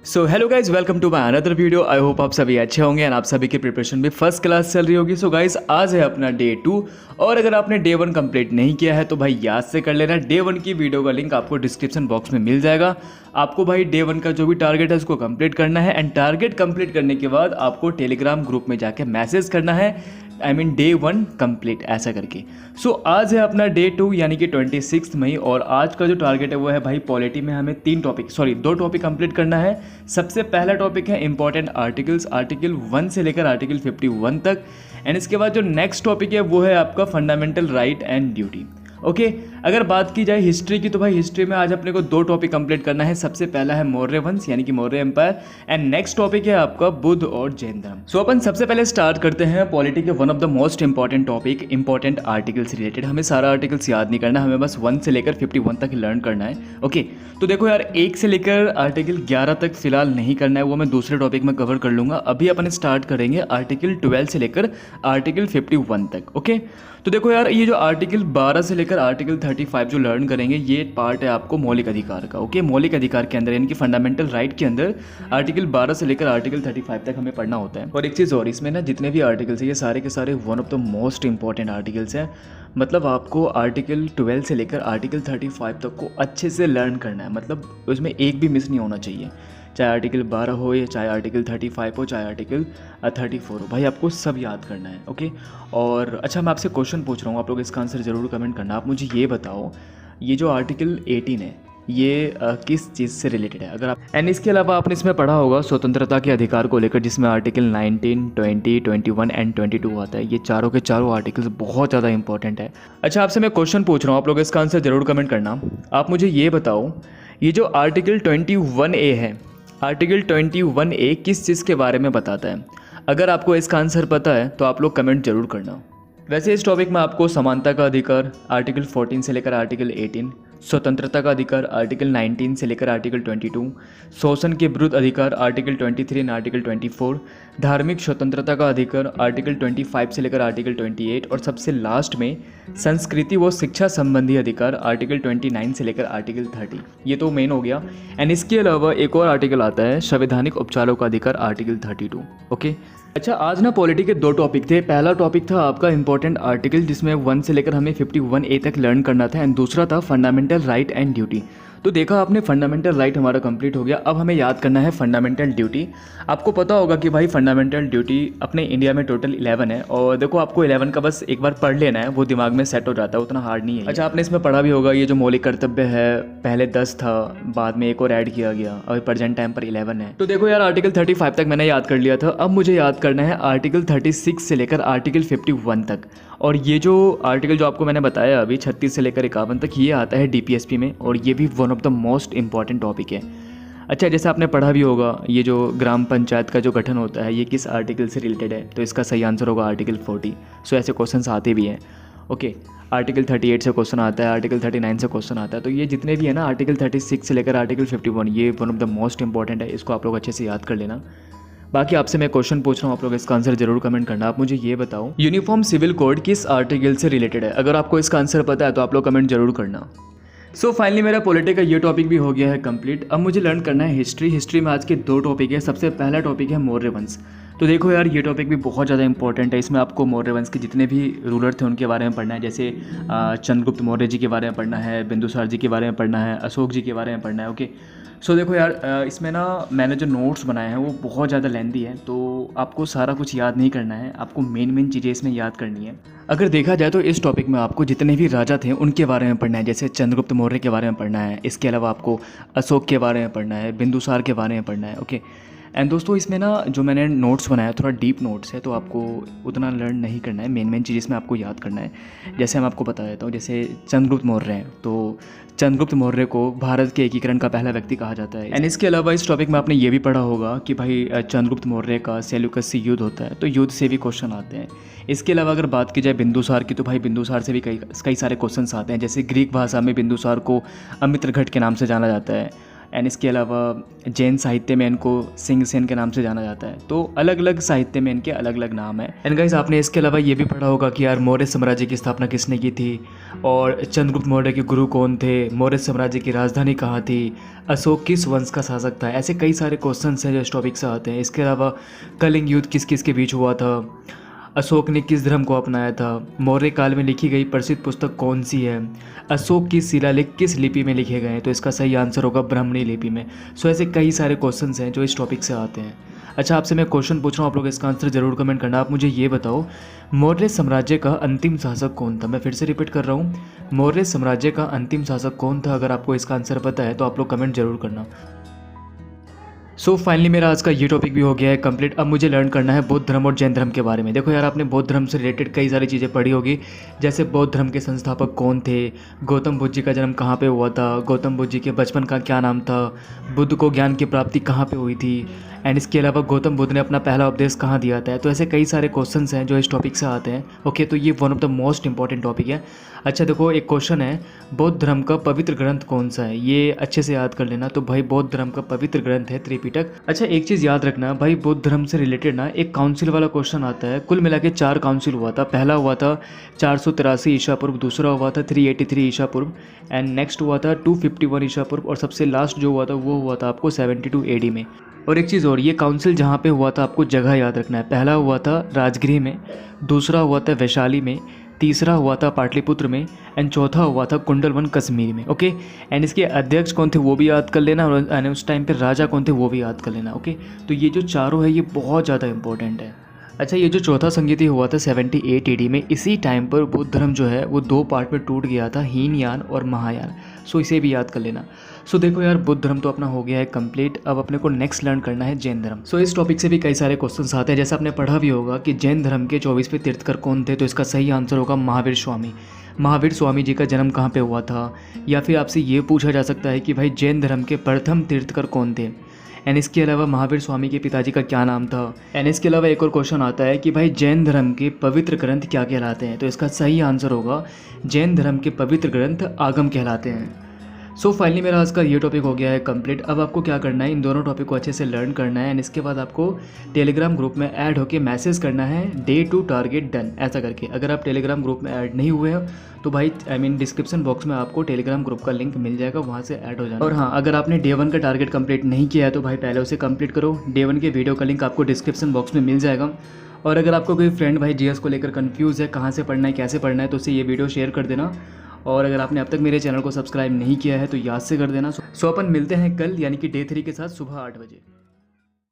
So hello guys, welcome to my another video. I hope आप सभी अच्छे होंगे एंड आप सभी की प्रिपरेशन भी फर्स्ट क्लास चल रही होगी। सो गाइज, आज है अपना डे 2 और अगर आपने डे 1 कंप्लीट नहीं किया है तो भाई याद से कर लेना। डे 1 की वीडियो का लिंक आपको डिस्क्रिप्शन बॉक्स में मिल जाएगा। आपको भाई डे 1 का जो भी टारगेट है उसको कंप्लीट करना है एंड टारगेट कंप्लीट करने के बाद आपको टेलीग्राम ग्रुप में जाके मैसेज करना है, आई मीन डे 1 कंप्लीट ऐसा करके। सो आज है अपना डे 2 यानी कि 26 मई और आज का जो टारगेट है वो है भाई पॉलिटी में हमें 2 टॉपिक कंप्लीट करना है। सबसे पहला टॉपिक है इंपॉर्टेंट आर्टिकल्स, आर्टिकल 1 से लेकर आर्टिकल 51 तक एंड इसके बाद जो नेक्स्ट टॉपिक है वो है आपका fundamental right and duty. Okay, अगर बात की जाए हिस्ट्री की तो भाई हिस्ट्री में आज अपने को 2 टॉपिक कंप्लीट करना है। सबसे पहला है मौर्य वंश यानी कि Maurya empire and next topic है आपका बुद्ध और जैन धर्म। सो अपन सबसे पहले स्टार्ट करते हैं पॉलिटी के one of the most important topic, important articles related. हमें सारा आर्टिकल्स याद नहीं करना, हमें बस 1 से लेकर 51 तक लर्न करना है। ओके, तो देखो यार 1 से लेकर आर्टिकल 11 तक फिलहाल नहीं करना है, वो मैं दूसरे टॉपिक में कवर कर लूँगा। अभी अपन स्टार्ट करेंगे आर्टिकल 12 से लेकर आर्टिकल 51 तक। ओके, तो देखो यार ये जो आर्टिकल 12 से लेकर आर्टिकल 35 जो लर्न करेंगे ये पार्ट है आपको मौलिक अधिकार का। ओके, मौलिक अधिकार के अंदर यानी कि फंडामेंटल राइट के अंदर आर्टिकल 12 से लेकर आर्टिकल 35 तक हमें पढ़ना होता है। और एक चीज़ और, इसमें ना जितने भी आर्टिकल्स हैं ये सारे के सारे one of the most important articles हैं। मतलब आपको आर्टिकल 12 से लेकर आर्टिकल 35 तक को अच्छे से लर्न करना है, मतलब उसमें एक भी मिस नहीं होना चाहिए। चाहे आर्टिकल 12 हो या चाहे आर्टिकल 35 हो चाहे आर्टिकल 34 हो, भाई आपको सब याद करना है। ओके, और अच्छा मैं आपसे क्वेश्चन पूछ रहा हूँ, आप लोग इसका आंसर ज़रूर कमेंट करना। आप मुझे ये बताओ ये जो आर्टिकल 18 है ये किस चीज़ से रिलेटेड है? अगर आप एंड इसके अलावा आपने इसमें पढ़ा होगा स्वतंत्रता के अधिकार को लेकर, जिसमें आर्टिकल 19, 20, 21 एंड 22 आता है। ये चारों के चारों आर्टिकल्स बहुत ज़्यादा इंपॉर्टेंट है। अच्छा आपसे मैं क्वेश्चन पूछ रहा हूँ, आप लोग इसका आंसर ज़रूर कमेंट करना। आप मुझे ये बताओ ये जो आर्टिकल 21A है, आर्टिकल 21A किस चीज़ के बारे में बताता है? अगर आपको इसका आंसर पता है तो आप लोग कमेंट जरूर करना। वैसे इस टॉपिक में आपको समानता का अधिकार आर्टिकल 14 से लेकर आर्टिकल 18, स्वतंत्रता का अधिकार आर्टिकल 19 से लेकर आर्टिकल 22, शोषण के विरुद्ध अधिकार आर्टिकल 23 एंड आर्टिकल 24, धार्मिक स्वतंत्रता का अधिकार आर्टिकल 25 से लेकर आर्टिकल 28 और सबसे लास्ट में संस्कृति व शिक्षा संबंधी अधिकार आर्टिकल 29 से लेकर आर्टिकल 30। ये तो मेन हो गया एंड इसके अलावा एक और आर्टिकल आता है संवैधानिक उपचारों का अधिकार आर्टिकल 32। ओके, अच्छा आज ना पॉलिटी के 2 टॉपिक थे। पहला टॉपिक था आपका इंपॉर्टेंट आर्टिकल जिसमें 1 से लेकर हमें 51A तक लर्न करना था एंड दूसरा था फंडामेंटल राइट एंड ड्यूटी। तो देखा आपने फंडामेंटल राइट हमारा कंप्लीट हो गया, अब हमें याद करना है फंडामेंटल ड्यूटी। आपको पता होगा कि भाई फंडामेंटल ड्यूटी अपने इंडिया में टोटल 11 है और देखो आपको 11 का बस एक बार पढ़ लेना है, वो दिमाग में सेट हो जाता है, उतना हार्ड नहीं है। अच्छा आपने इसमें पढ़ा भी होगा ये जो मौलिक कर्तव्य है पहले 10 था, बाद में एक और ऐड किया गया और प्रेजेंट टाइम पर 11 है। तो देखो यार आर्टिकल 35 तक मैंने याद कर लिया था, अब मुझे याद करना है आर्टिकल 36 से लेकर आर्टिकल 51 तक। और ये जो आर्टिकल जो आपको मैंने बताया अभी 36 से लेकर 51 तक ये आता है DPSP में और ये भी one of the most important topic है। अच्छा जैसे आपने पढ़ा भी होगा ये जो ग्राम पंचायत का जो गठन होता है ये किस आर्टिकल से रिलेटेड है, तो इसका सही आंसर होगा आर्टिकल 40। सो ऐसे क्वेश्चंस आते भी हैं। ओके, आर्टिकल 38 से क्वेश्चन आता है, आर्टिकल 39 से क्वेश्चन आता है। तो ये जितने भी है ना आर्टिकल 36 से लेकर आर्टिकल 51 ये one of the most important है, इसको आप लोग अच्छे से याद कर लेना। बाकी आपसे मैं क्वेश्चन पूछ रहा हूँ, आप लोग इसका आंसर जरूर कमेंट करना। आप मुझे ये बताओ यूनिफॉर्म सिविल कोड किस आर्टिकल से रिलेटेड है? अगर आपको इसका आंसर पता है तो आप लोग कमेंट जरूर करना। सो फाइनली मेरा पॉलिटी का ये टॉपिक भी हो गया है कंप्लीट। अब मुझे लर्न करना है हिस्ट्री। हिस्ट्री में आज के 2 टॉपिक है। सबसे पहला टॉपिक है मौर्य वंश। तो देखो यार ये टॉपिक भी बहुत ज़्यादा इंपॉर्टेंट है। इसमें आपको मौर्य वंश के जितने भी रूलर थे उनके बारे में पढ़ना है, जैसे चंद्रगुप्त मौर्य जी के बारे में पढ़ना है, बिंदुसार जी के बारे में पढ़ना है, अशोक जी के बारे में पढ़ना है। ओके, सो देखो यार इसमें ना मैंने जो नोट्स बनाए हैं वो बहुत ज़्यादा लेंथी है, तो आपको सारा कुछ याद नहीं करना है, आपको मेन चीज़ें इसमें याद करनी है। अगर देखा जाए तो इस टॉपिक में आपको जितने भी राजा थे उनके बारे में पढ़ना है, जैसे चंद्रगुप्त मौर्य के बारे में पढ़ना है, इसके अलावा आपको अशोक के बारे में पढ़ना है, बिंदुसार के बारे में पढ़ना है। ओके, एंड दोस्तों इसमें ना जो मैंने नोट्स बनाया थोड़ा डीप नोट्स है, तो आपको उतना लर्न नहीं करना है, मेन चीज़ इसमें आपको याद करना है। जैसे मैं आपको बता देता हूँ, जैसे चंद्रगुप्त मौर्य हैं तो चंद्रगुप्त मौर्य को भारत के एकीकरण का पहला व्यक्ति कहा जाता है। एंड इसके अलावा इस टॉपिक में आपने ये भी पढ़ा होगा कि भाई चंद्रगुप्त मौर्य का सेल्यूकस से युद्ध होता है, तो युद्ध से भी क्वेश्चन आते हैं। इसके अलावा अगर बात की जाए बिंदुसार की, तो भाई बिंदुसार से भी कई सारे क्वेश्चन आते हैं। जैसे ग्रीक भाषा में बिंदुसार को अमित्रघट के नाम से जाना जाता है। एंड इसके अलावा जैन साहित्य में इनको सिंह सेन के नाम से जाना जाता है। तो अलग अलग साहित्य में इनके अलग अलग नाम है। एंड गाइस आपने इसके अलावा ये भी पढ़ा होगा कि यार मौर्य साम्राज्य की स्थापना किसने की थी, और चंद्रगुप्त मौर्य के गुरु कौन थे, मौर्य साम्राज्य की राजधानी कहाँ थी, अशोक किस वंश का शासक था। ऐसे कई सारे क्वेश्चन हैं जो इस टॉपिक से आते हैं। इसके अलावा कलिंग युद्ध किस किस के बीच हुआ था, अशोक ने किस धर्म को अपनाया था, मौर्य काल में लिखी गई प्रसिद्ध पुस्तक कौन सी है, अशोक की शिलालेख किस लिपि में लिखे गए हैं, तो इसका सही आंसर होगा ब्राह्मणी लिपि में। सो ऐसे कई सारे क्वेश्चंस हैं जो इस टॉपिक से आते हैं। अच्छा, आपसे मैं क्वेश्चन पूछ रहा हूँ, आप लोग इसका आंसर जरूर कमेंट करना। आप मुझे ये बताओ, मौर्य साम्राज्य का अंतिम शासक कौन था। मैं फिर से रिपीट कर रहा हूँ, मौर्य साम्राज्य का अंतिम शासक कौन था। अगर आपको इसका आंसर पता है तो आप लोग कमेंट जरूर करना। सो फाइनली मेरा आज का ये टॉपिक भी हो गया है कंप्लीट। अब मुझे लर्न करना है बौद्ध धर्म और जैन धर्म के बारे में। देखो यार, आपने बौद्ध धर्म से रिलेटेड कई सारी चीज़ें पढ़ी होगी, जैसे बौद्ध धर्म के संस्थापक कौन थे, गौतम बुद्ध जी का जन्म कहाँ पे हुआ था, गौतम बुद्ध जी के बचपन का क्या नाम था, बुद्ध को ज्ञान की प्राप्ति कहाँ पे हुई थी, एंड इसके अलावा गौतम बुद्ध ने अपना पहला उपदेश कहाँ दिया था। तो ऐसे कई सारे क्वेश्चंस हैं जो इस टॉपिक से आते हैं। ओके, तो ये one of the most important topic है। अच्छा देखो, एक क्वेश्चन है, बौद्ध धर्म का पवित्र ग्रंथ कौन सा है, ये अच्छे से याद कर लेना। तो भाई बौद्ध धर्म का पवित्र ग्रंथ है त्रिपिटक। अच्छा, एक चीज़ याद रखना भाई, बौद्ध धर्म से रिलेटेड ना एक काउंसिल वाला क्वेश्चन आता है। कुल मिला के 4 काउंसिल हुआ था। पहला हुआ था 483 ईसा पूर्व, दूसरा हुआ था 383 ईसा पूर्व, एंड नेक्स्ट हुआ था 251 ईसा पूर्व, और सबसे लास्ट जो हुआ था वो हुआ था आपको 72 AD में। और एक चीज़ और, ये काउंसिल जहाँ पे हुआ था आपको जगह याद रखना है। पहला हुआ था राजगृह में, दूसरा हुआ था वैशाली में, तीसरा हुआ था पाटलिपुत्र में, एंड चौथा हुआ था कुंडलवन कश्मीर में। ओके, एंड इसके अध्यक्ष कौन थे वो भी याद कर लेना, और उस टाइम पे राजा कौन थे वो भी याद कर लेना। ओके, तो ये जो चारों है ये बहुत ज़्यादा इंपॉर्टेंट है। अच्छा, ये जो चौथा संगीति हुआ था 78 AD में, इसी टाइम पर बौद्ध धर्म जो है वो 2 पार्ट में टूट गया था, हीनयान और महायान। सो इसे भी याद कर लेना। सो देखो यार, बुद्ध धर्म तो अपना हो गया है कंप्लीट। अब अपने को नेक्स्ट लर्न करना है जैन धर्म। सो इस टॉपिक से भी कई सारे क्वेश्चंस आते हैं। जैसे आपने पढ़ा भी होगा कि जैन धर्म के 24वें तीर्थकर कौन थे, तो इसका सही आंसर होगा महावीर स्वामी। महावीर स्वामी जी का जन्म कहाँ पे हुआ था, या फिर आपसे ये पूछा जा सकता है कि भाई जैन धर्म के प्रथम तीर्थकर कौन थे, एंड इसके अलावा महावीर स्वामी के पिताजी का क्या नाम था। एंड इसके अलावा एक और क्वेश्चन आता है कि भाई जैन धर्म के पवित्र ग्रंथ क्या कहलाते हैं, तो इसका सही आंसर होगा जैन धर्म के पवित्र ग्रंथ आगम कहलाते हैं। सो फाइनली मेरा आज का ये टॉपिक हो गया है कंप्लीट। अब आपको क्या करना है, इन दोनों टॉपिक को अच्छे से लर्न करना है, एंड इसके बाद आपको टेलीग्राम ग्रुप में ऐड होकर मैसेज करना है डे टू टारगेट डन ऐसा करके। अगर आप टेलीग्राम ग्रुप में ऐड नहीं हुए हो तो भाई डिस्क्रिप्शन बॉक्स में आपको टेलीग्राम ग्रुप का लिंक मिल जाएगा, वहाँ से ऐड हो जाना। और हाँ, अगर आपने डे 1 का टारगेट कंप्लीट नहीं किया है तो भाई पहले उसे कंप्लीट करो। डे 1 के वीडियो का लिंक आपको डिस्क्रिप्शन बॉक्स में मिल जाएगा। और अगर आपको कोई फ्रेंड भाई जीएस को लेकर कन्फ्यूज़ है, कहाँ से पढ़ना है कैसे पढ़ना है, तो उसे ये वीडियो शेयर कर देना। और अगर आपने अब तक मेरे चैनल को सब्सक्राइब नहीं किया है तो याद से कर देना। सो अपन मिलते हैं कल, यानी कि डे 3 के साथ सुबह 8 बजे।